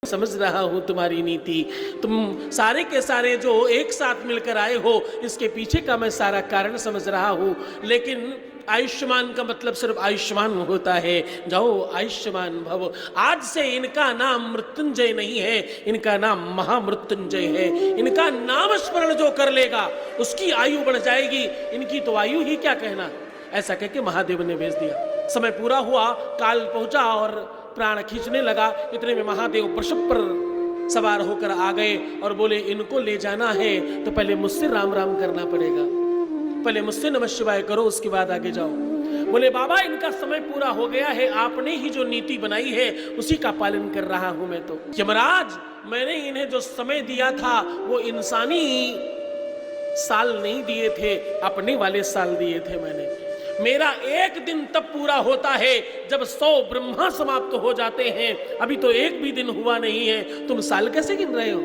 समझ रहा हूं तुम्हारी नीति, तुम सारे के सारे जो एक साथ मिलकर आए हो, इसके पीछे का मैं सारा कारण समझ रहा हूं। लेकिन आयुष्मान का मतलब सिर्फ आयुष्मान होता है। जाओ आयुष्मान भव। आज से इनका नाम मृत्युंजय नहीं है, इनका नाम महामृत्युंजय है। इनका नाम स्मरण जो कर लेगा उसकी आयु बढ़ जाएगी, इनकी तो आयु ही क्या कहना। ऐसा कह के महादेव ने भेज दिया। समय पूरा हुआ, काल पहुंचा और प्राण खींचने लगा। इतने में महादेव वृषभ पर सवार होकर आ गए और बोले इनको ले जाना है तो पहले मुझसे राम राम करना पड़ेगा, पहले मुझसे नमः शिवाय करो, उसके बाद आगे जाओ। बोले बाबा इनका समय पूरा हो गया है, आपने ही जो नीति बनाई है उसी का पालन कर रहा हूं मैं। तो यमराज मैंने इन्हें जो समय दिया था वो इंसानी साल नहीं दिए थे, अपने वाले साल दिए थे मैंने। मेरा एक दिन तब पूरा होता है जब 100 ब्रह्मा समाप्त हो जाते हैं। अभी तो एक भी दिन हुआ नहीं है, तुम साल कैसे गिन रहे हो?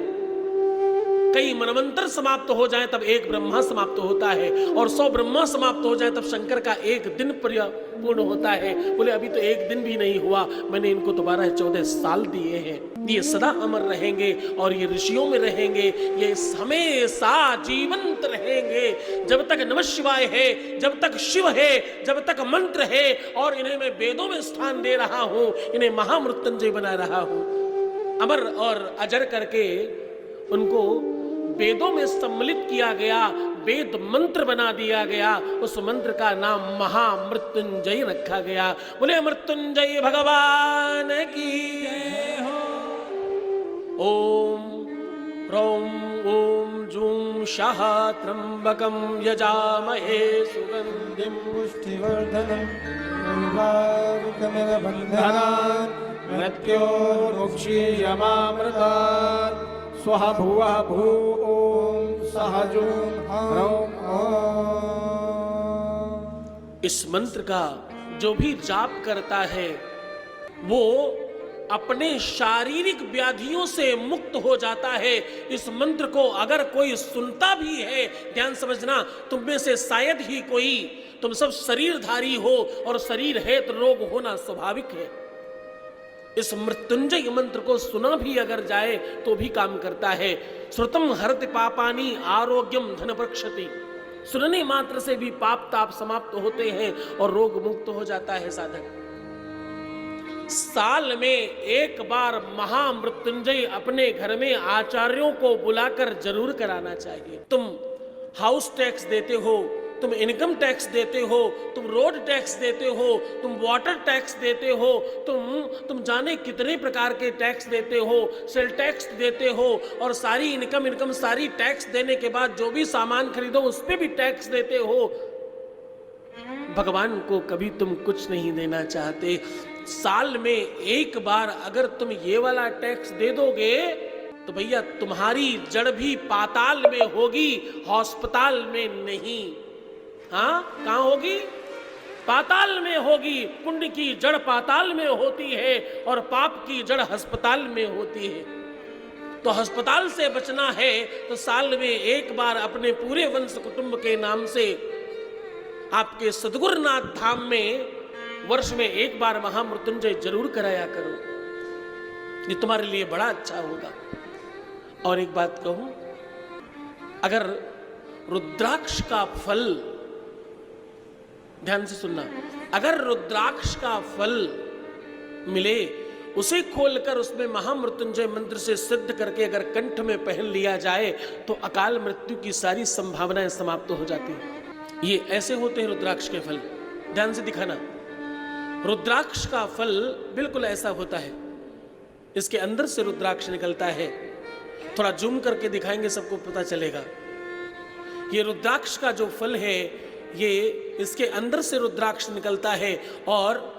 कई मनवंतर समाप्त हो जाए तब एक ब्रह्मा समाप्त होता है, और 100 ब्रह्मा समाप्त हो जाए तब शंकर का एक दिन पूर्ण होता है। बोले अभी तो एक दिन भी नहीं हुआ, मैंने इनको दोबारा 14 साल दिए हैं। ये सदा अमर रहेंगे और ये ऋषियों में रहेंगे, ये हमेशा जीवंत रहेंगे। जब तक नमः शिवाय है, जब तक शिव है, जब तक मंत्र है, और इन्हें मैं वेदों में स्थान दे रहा हूं, इन्हें महामृत्युंजय बना रहा हूं। अमर और अजर करके उनको वेदों में सम्मिलित किया गया, वेद मंत्र बना दिया गया। उस मंत्र का नाम महामृत्युंजय रखा गया। बोले मृत्युंजय भगवान की जय हो। ओम ह्रौं ओम जूं शाह त्र्यंबकं यजामहे सुगंधिं पुष्टिवर्धनम् उर्वारुकमिव बन्धनान् मृत्योर्मुक्षीयमामृतात् स्वः भुवः भुः ॐ सः जूं ह्रौं ॐ। इस मंत्र का जो भी जाप करता है वो अपने शारीरिक व्याधियों से मुक्त हो जाता है। इस मंत्र को अगर कोई सुनता भी है, ध्यान समझना, तुम में से शायद ही कोई, तुम सब शरीरधारी हो और शरीर है तो रोग होना स्वाभाविक है। इस मृत्युंजय मंत्र को सुना भी अगर जाए तो भी काम करता है। श्रुतम हरति पापानि आरोग्यम धन प्रक्षति। सुनने मात्र से भी पाप ताप समाप्त होते हैं और रोग मुक्त हो जाता है साधक। साल में एक बार महामृत्युंजय अपने घर में आचार्यों को बुलाकर जरूर कराना चाहिए। तुम हाउस टैक्स देते हो, तुम इनकम टैक्स देते हो, तुम रोड टैक्स देते हो, तुम वाटर टैक्स देते हो, तुम जाने कितने प्रकार के टैक्स देते हो, सेल टैक्स देते हो, और सारी इनकम सारी टैक्स देने के बाद जो भी सामान खरीदो उस पे भी टैक्स देते हो। भगवान को कभी तुम कुछ नहीं देना चाहते। साल में एक बार अगर तुम ये वाला टैक्स दे दोगे तो भैया तुम्हारी जड़ भी पाताल में होगी, अस्पताल में नहीं। हाँ, कहां होगी? पाताल में होगी। पुण्य की जड़ पाताल में होती है और पाप की जड़ अस्पताल में होती है। तो अस्पताल से बचना है तो साल में एक बार अपने पूरे वंश कुटुंब के नाम से आपके सद्गुरुनाथ धाम में वर्ष में एक बार महामृत्युंजय जरूर कराया करो, ये तुम्हारे लिए बड़ा अच्छा होगा। और एक बात कहूं, अगर रुद्राक्ष का फल, ध्यान से सुनना, अगर रुद्राक्ष का फल मिले, उसे खोलकर उसमें महामृत्युंजय मंत्र से सिद्ध करके अगर कंठ में पहन लिया जाए तो अकाल मृत्यु की सारी संभावनाएं समाप्त हो जाती हैं। ये ऐसे होते हैं रुद्राक्ष के फल, ध्यान से दिखाना। रुद्राक्ष का फल बिल्कुल ऐसा होता है, इसके अंदर से रुद्राक्ष निकलता है। थोड़ा जूम करके दिखाएंगे, सबको पता चलेगा। ये रुद्राक्ष का जो फल है, ये इसके अंदर से रुद्राक्ष निकलता है और